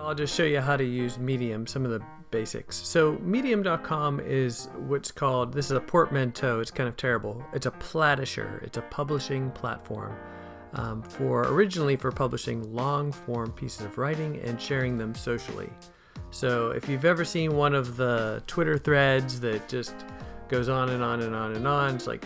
I'll just show you how to use Medium, some of the basics. So Medium.com is what's called, this is a portmanteau, it's kind of terrible. It's a platisher, it's a publishing platform originally for publishing long form pieces of writing and sharing them socially. So if you've ever seen one of the Twitter threads that just goes on and on and on and on, it's like,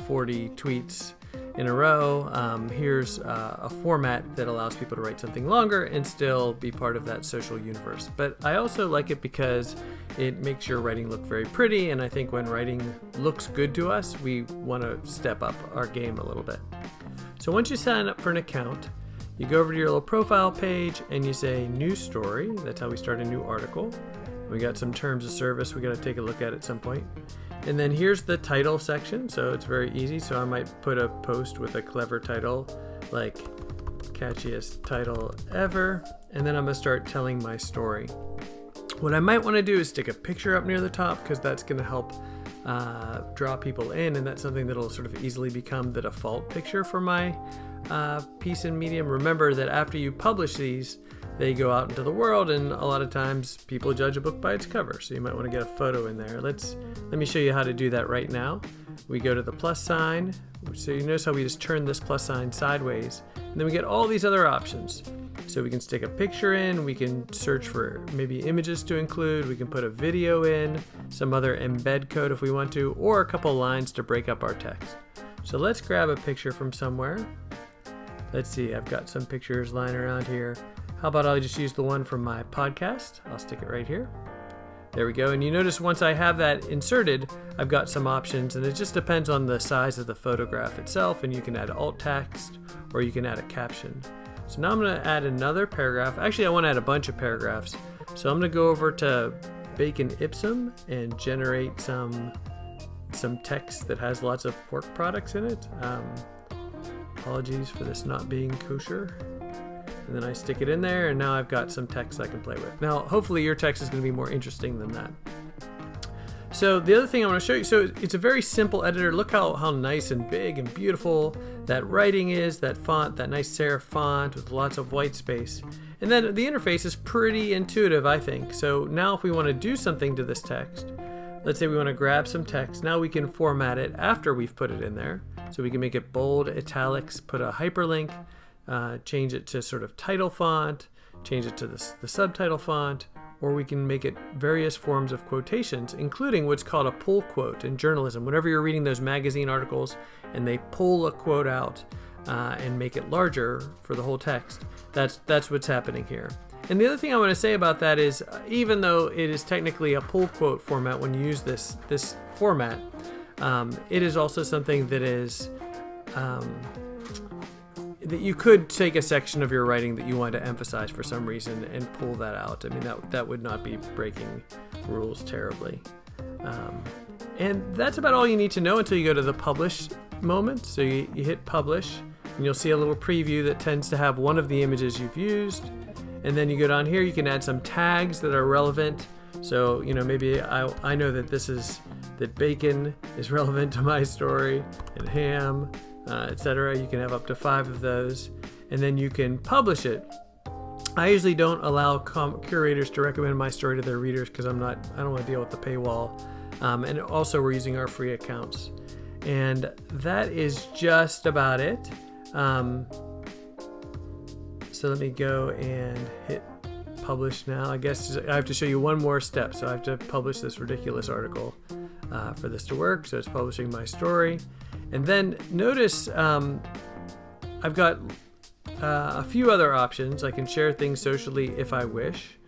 40 tweets in a row. Here's a format that allows people to write something longer and still be part of that social universe. But I also like it because it makes your writing look very pretty, and I think when writing looks good to us, we want to step up our game a little bit. So once you sign up for an account, you go over to your little profile page and you say new story. That's how we start a new article. We got some terms of service we got to take a look at some point. And then here's the title section, so it's very easy. So I might put a post with a clever title, like catchiest title ever, and then I'm gonna start telling my story. What I might want to do is stick a picture up near the top, because that's going to help draw people in, and that's something that'll sort of easily become the default picture for my piece in Medium. Remember that after you publish these, they go out into the world, and a lot of times people judge a book by its cover, so you might want to get a photo in there. Let me show you how to do that right now. We go to the plus sign, so you notice how we just turn this plus sign sideways, and then we get all these other options. So we can stick a picture in, we can search for maybe images to include, we can put a video in, some other embed code if we want to, or a couple lines to break up our text. So let's grab a picture from somewhere. Let's see, I've got some pictures lying around here. How about I'll just use the one from my podcast? I'll stick it right here. There we go. And you notice once I have that inserted, I've got some options, and it just depends on the size of the photograph itself, and you can add alt text or you can add a caption. So now I'm going to add another paragraph. Actually, I want to add a bunch of paragraphs. So I'm going to go over to Bacon Ipsum and generate some text that has lots of pork products in it. Apologies for this not being kosher. And then I stick it in there, and now I've got some text I can play with. Now, hopefully your text is going to be more interesting than that. So the other thing I want to show you, so it's a very simple editor. Look how nice and big and beautiful that writing is, that font, that nice serif font with lots of white space. And then the interface is pretty intuitive, I think. So now if we want to do something to this text, let's say we want to grab some text, now we can format it after we've put it in there. So we can make it bold, italics, put a hyperlink, change it to sort of title font, change it to the subtitle font, or we can make it various forms of quotations, including what's called a pull quote in journalism. Whenever you're reading those magazine articles and they pull a quote out and make it larger for the whole text, that's what's happening here. And the other thing I want to say about that is, even though it is technically a pull quote format when you use this format, it is also something that is that you could take a section of your writing that you want to emphasize for some reason and pull that out. I mean, that would not be breaking rules terribly. And that's about all you need to know until you go to the publish moment. So you hit publish, and you'll see a little preview that tends to have one of the images you've used. And then you go down here, you can add some tags that are relevant. So, maybe I know that that bacon is relevant to my story, and ham, etc. You can have up to 5 of those, and then you can publish it. I usually don't allow curators to recommend my story to their readers because I don't want to deal with the paywall. And also we're using our free accounts. And that is just about it. So let me go and hit publish now. I guess I have to show you one more step. So I have to publish this ridiculous article for this to work. So it's publishing my story. And then notice I've got a few other options. I can share things socially if I wish,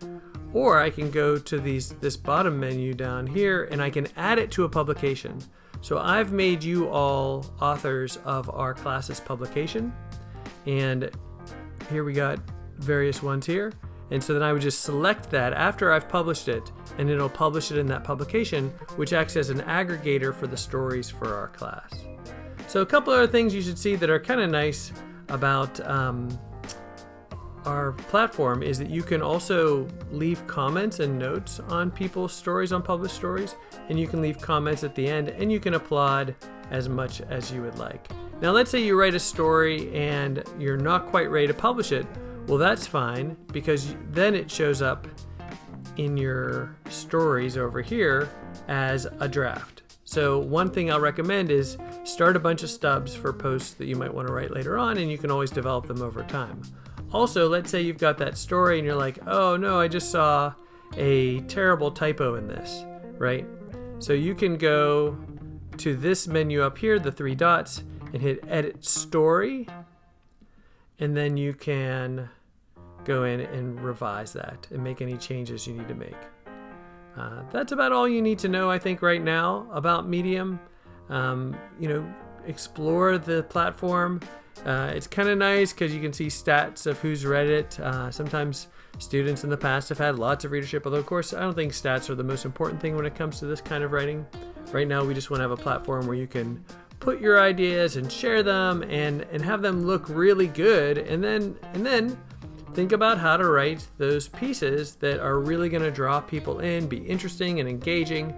or I can go to this bottom menu down here and I can add it to a publication. So I've made you all authors of our class's publication, and here we got various ones here. And so then I would just select that after I've published it, and it'll publish it in that publication, which acts as an aggregator for the stories for our class. So a couple other things you should see that are kind of nice about our platform is that you can also leave comments and notes on people's stories, on published stories, and you can leave comments at the end, and you can applaud as much as you would like. Now let's say you write a story and you're not quite ready to publish it. Well, that's fine, because then it shows up in your stories over here as a draft. So one thing I'll recommend is start a bunch of stubs for posts that you might want to write later on, and you can always develop them over time. Also, let's say you've got that story and you're like, oh no, I just saw a terrible typo in this, right? So you can go to this menu up here, the 3 dots, and hit Edit Story, and then you can go in and revise that and make any changes you need to make. That's about all you need to know, I think, right now about Medium. Explore the platform. It's kind of nice because you can see stats of who's read it. Sometimes students in the past have had lots of readership, although of course I don't think stats are the most important thing when it comes to this kind of writing. Right now we just want to have a platform where you can put your ideas and share them and have them look really good, and then think about how to write those pieces that are really going to draw people in, be interesting and engaging,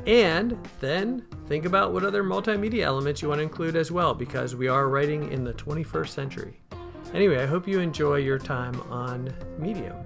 and then think about what other multimedia elements you want to include as well, because we are writing in the 21st century. Anyway, I hope you enjoy your time on Medium.